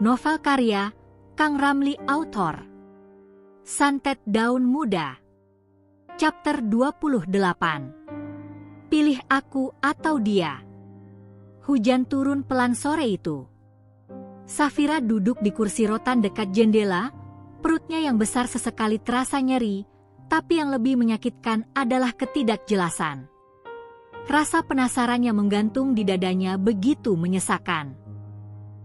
Novel karya Kang Ramli, author Santet Daun Muda. Chapter 28. Pilih aku atau dia. Hujan turun pelan sore itu. Safira duduk di kursi rotan dekat jendela, perutnya yang besar sesekali terasa nyeri, tapi yang lebih menyakitkan adalah ketidakjelasan. Rasa penasaran yang menggantung di dadanya begitu menyesakan.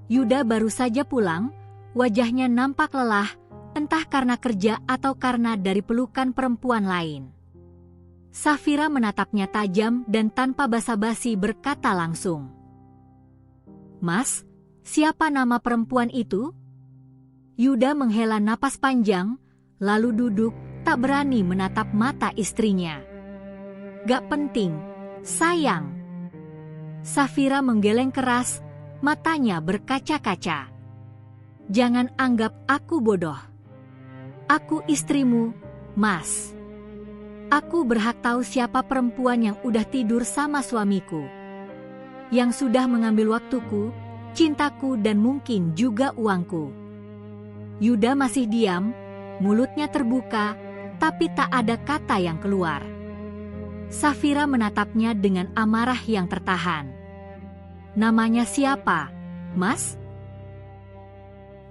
Yuda baru saja pulang, wajahnya nampak lelah, entah karena kerja atau karena dari pelukan perempuan lain. Safira menatapnya tajam dan tanpa basa-basi berkata langsung, "Mas, siapa nama perempuan itu?" Yuda menghela napas panjang, lalu duduk, tak berani menatap mata istrinya. "Gak penting, sayang." Safira menggeleng keras, matanya berkaca-kaca. "Jangan anggap aku bodoh. Aku istrimu, Mas. Aku berhak tahu siapa perempuan yang udah tidur sama suamiku, yang sudah mengambil waktuku, cintaku dan mungkin juga uangku." Yuda masih diam, mulutnya terbuka, tapi tak ada kata yang keluar. Safira menatapnya dengan amarah yang tertahan. "Namanya siapa, Mas?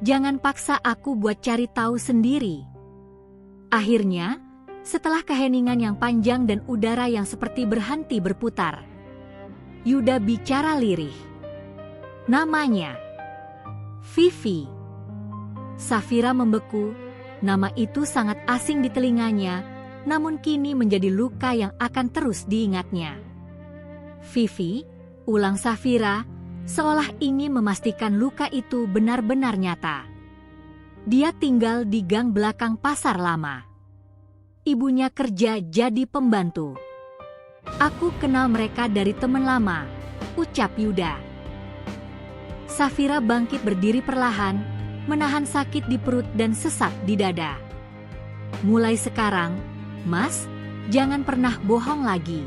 Jangan paksa aku buat cari tahu sendiri." Akhirnya, setelah keheningan yang panjang dan udara yang seperti berhenti berputar, Yuda bicara lirih. "Namanya Vivi." Safira membeku, nama itu sangat asing di telinganya, namun kini menjadi luka yang akan terus diingatnya. "Vivi?" ulang Safira, seolah ingin memastikan luka itu benar-benar nyata. Dia tinggal di gang belakang pasar lama. Ibunya kerja jadi pembantu. "Aku kenal mereka dari teman lama," ucap Yuda. Safira bangkit berdiri perlahan, menahan sakit di perut dan sesak di dada. "Mulai sekarang, Mas, jangan pernah bohong lagi.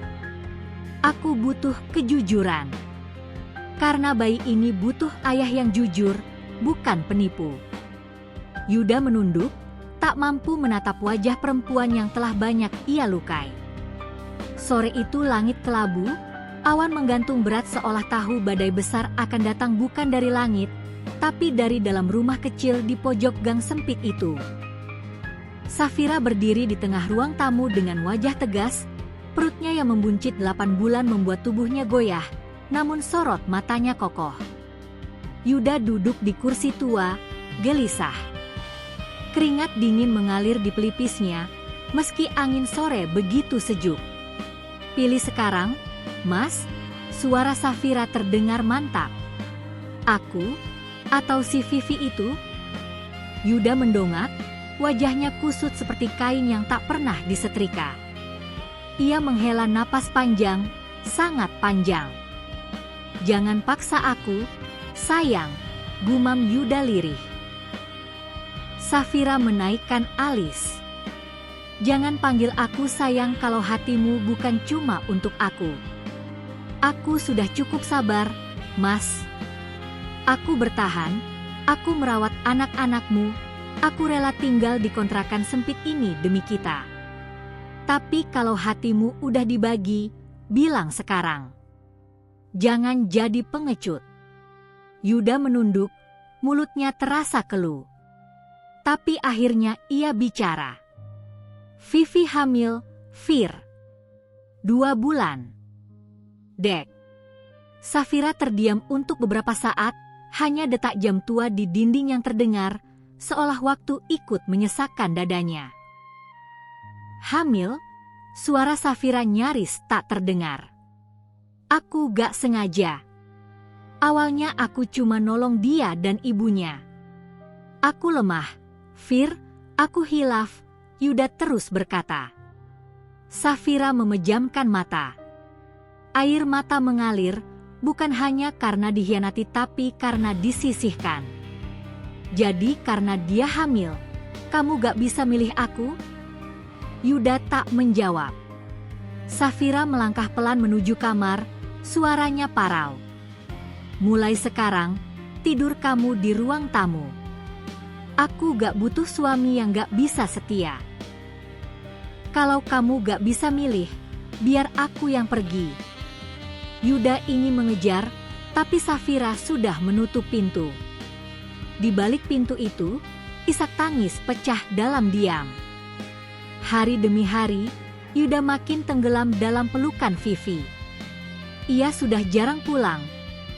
Aku butuh kejujuran. Karena bayi ini butuh ayah yang jujur, bukan penipu." Yuda menunduk, tak mampu menatap wajah perempuan yang telah banyak ia lukai. Sore itu langit kelabu, awan menggantung berat seolah tahu badai besar akan datang bukan dari langit, tapi dari dalam rumah kecil di pojok gang sempit itu. Safira berdiri di tengah ruang tamu dengan wajah tegas, perutnya yang membuncit 8 bulan membuat tubuhnya goyah, namun sorot matanya kokoh. Yuda duduk di kursi tua, gelisah. Keringat dingin mengalir di pelipisnya, meski angin sore begitu sejuk. "Pilih sekarang, Mas," suara Safira terdengar mantap. "Aku atau si Vivi itu?" Yuda mendongak, wajahnya kusut seperti kain yang tak pernah disetrika. Ia menghela napas panjang, sangat panjang. "Jangan paksa aku, sayang," gumam Yuda lirih. Safira menaikkan alis. "Jangan panggil aku sayang kalau hatimu bukan cuma untuk aku. Aku sudah cukup sabar, Mas. Aku bertahan, aku merawat anak-anakmu, aku rela tinggal di kontrakan sempit ini demi kita. Tapi kalau hatimu udah dibagi, bilang sekarang. Jangan jadi pengecut." Yuda menunduk, mulutnya terasa keluh. Tapi akhirnya ia bicara. "Vivi hamil, Fir. 2 bulan. Dek." Safira terdiam untuk beberapa saat, hanya detak jam tua di dinding yang terdengar, seolah waktu ikut menyesakkan dadanya. "Hamil?" suara Safira nyaris tak terdengar. "Aku gak sengaja. Awalnya aku cuma nolong dia dan ibunya. Aku lemah, Fir, aku hilaf," Yuda terus berkata. Safira memejamkan mata. Air mata mengalir, bukan hanya karena dikhianati tapi karena disisihkan. "Jadi karena dia hamil, kamu gak bisa milih aku?" Yuda tak menjawab. Safira melangkah pelan menuju kamar, suaranya parau. "Mulai sekarang, tidur kamu di ruang tamu. Aku gak butuh suami yang gak bisa setia. Kalau kamu gak bisa milih, biar aku yang pergi. Yuda ingin mengejar, tapi Safira sudah menutup pintu. Di balik pintu itu, isak tangis pecah dalam diam. Hari demi hari, Yuda makin tenggelam dalam pelukan Vivi. Ia sudah jarang pulang,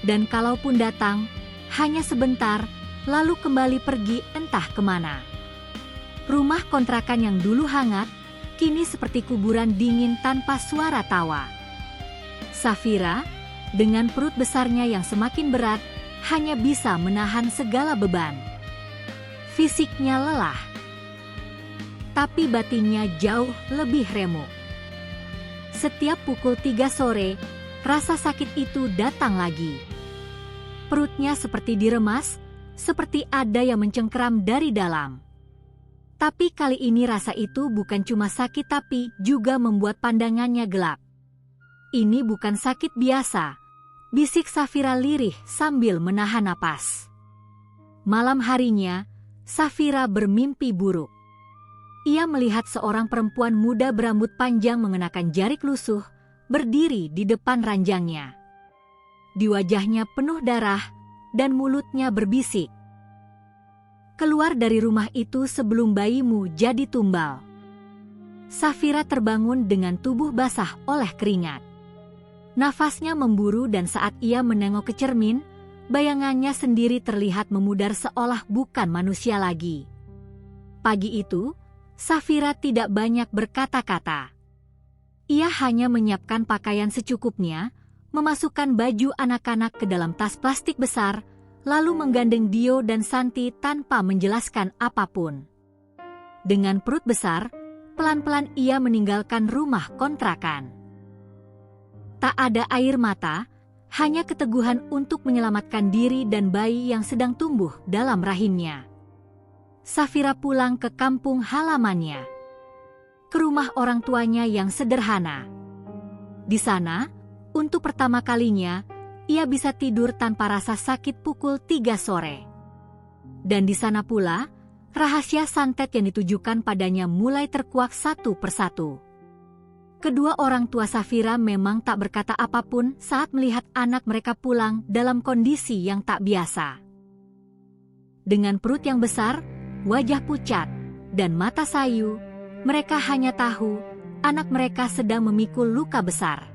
dan kalaupun datang, hanya sebentar, lalu kembali pergi entah kemana. Rumah kontrakan yang dulu hangat, kini seperti kuburan dingin tanpa suara tawa. Safira, dengan perut besarnya yang semakin berat, hanya bisa menahan segala beban. Fisiknya lelah, tapi batinnya jauh lebih remuk. Setiap pukul 3 sore, rasa sakit itu datang lagi. Perutnya seperti diremas, seperti ada yang mencengkeram dari dalam. Tapi kali ini rasa itu bukan cuma sakit tapi juga membuat pandangannya gelap. Ini bukan sakit biasa, bisik Safira lirih sambil menahan napas. Malam harinya, Safira bermimpi buruk. Ia melihat seorang perempuan muda berambut panjang mengenakan jarik lusuh, berdiri di depan ranjangnya. Di wajahnya penuh darah, dan mulutnya berbisik. Keluar dari rumah itu sebelum bayimu jadi tumbal. Safira terbangun dengan tubuh basah oleh keringat. Nafasnya memburu dan saat ia menengok ke cermin, bayangannya sendiri terlihat memudar seolah bukan manusia lagi. Pagi itu, Safira tidak banyak berkata-kata. Ia hanya menyiapkan pakaian secukupnya, memasukkan baju anak-anak ke dalam tas plastik besar, lalu menggandeng Dio dan Santi tanpa menjelaskan apapun. Dengan perut besar, pelan-pelan ia meninggalkan rumah kontrakan. Tak ada air mata, hanya keteguhan untuk menyelamatkan diri dan bayi yang sedang tumbuh dalam rahimnya. Safira pulang ke kampung halamannya, ke rumah orang tuanya yang sederhana. Di sana, untuk pertama kalinya, ia bisa tidur tanpa rasa sakit pukul 3 sore. Dan di sana pula, rahasia santet yang ditujukan padanya mulai terkuak satu persatu. Kedua orang tua Safira memang tak berkata apapun saat melihat anak mereka pulang dalam kondisi yang tak biasa. Dengan perut yang besar, wajah pucat, dan mata sayu, mereka hanya tahu anak mereka sedang memikul luka besar.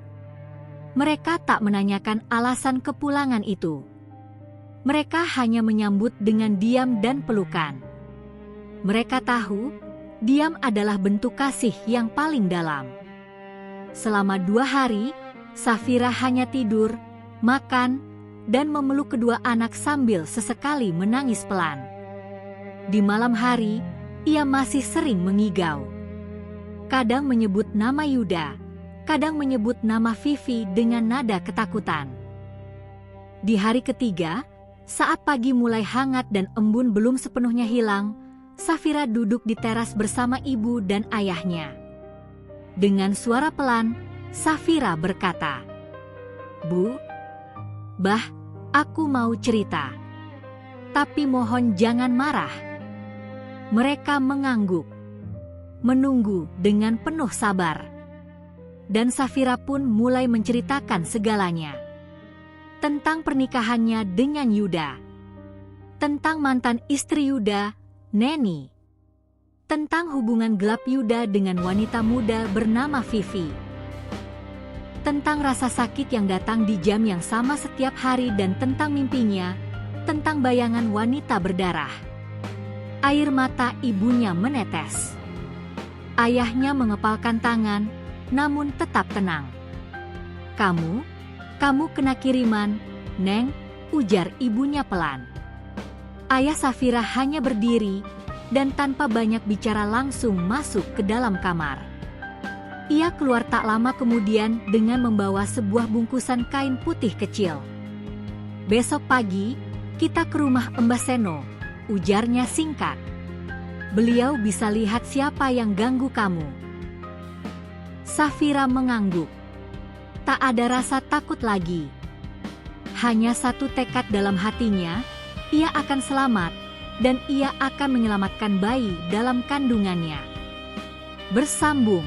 Mereka tak menanyakan alasan kepulangan itu. Mereka hanya menyambut dengan diam dan pelukan. Mereka tahu, diam adalah bentuk kasih yang paling dalam. Selama 2 hari, Safira hanya tidur, makan, dan memeluk kedua anak sambil sesekali menangis pelan. Di malam hari, ia masih sering mengigau. Kadang menyebut nama Yuda, kadang menyebut nama Vivi dengan nada ketakutan. Di hari ketiga, saat pagi mulai hangat dan embun belum sepenuhnya hilang, Safira duduk di teras bersama ibu dan ayahnya. Dengan suara pelan, Safira berkata, "Bu, Bah, aku mau cerita. Tapi mohon jangan marah." Mereka mengangguk, menunggu dengan penuh sabar. Dan Safira pun mulai menceritakan segalanya. Tentang pernikahannya dengan Yuda. Tentang mantan istri Yuda, Neni. Tentang hubungan gelap Yuda dengan wanita muda bernama Vivi. Tentang rasa sakit yang datang di jam yang sama setiap hari dan tentang mimpinya, tentang bayangan wanita berdarah. Air mata ibunya menetes. Ayahnya mengepalkan tangan, namun tetap tenang. Kamu kena kiriman, Neng," ujar ibunya pelan. Ayah Safira hanya berdiri, dan tanpa banyak bicara langsung masuk ke dalam kamar. Ia keluar tak lama kemudian dengan membawa sebuah bungkusan kain putih kecil. "Besok pagi, kita ke rumah Mbah Seno," ujarnya singkat. "Beliau bisa lihat siapa yang ganggu kamu." Safira mengangguk. Tak ada rasa takut lagi. Hanya satu tekad dalam hatinya, ia akan selamat dan ia akan menyelamatkan bayi dalam kandungannya. Bersambung.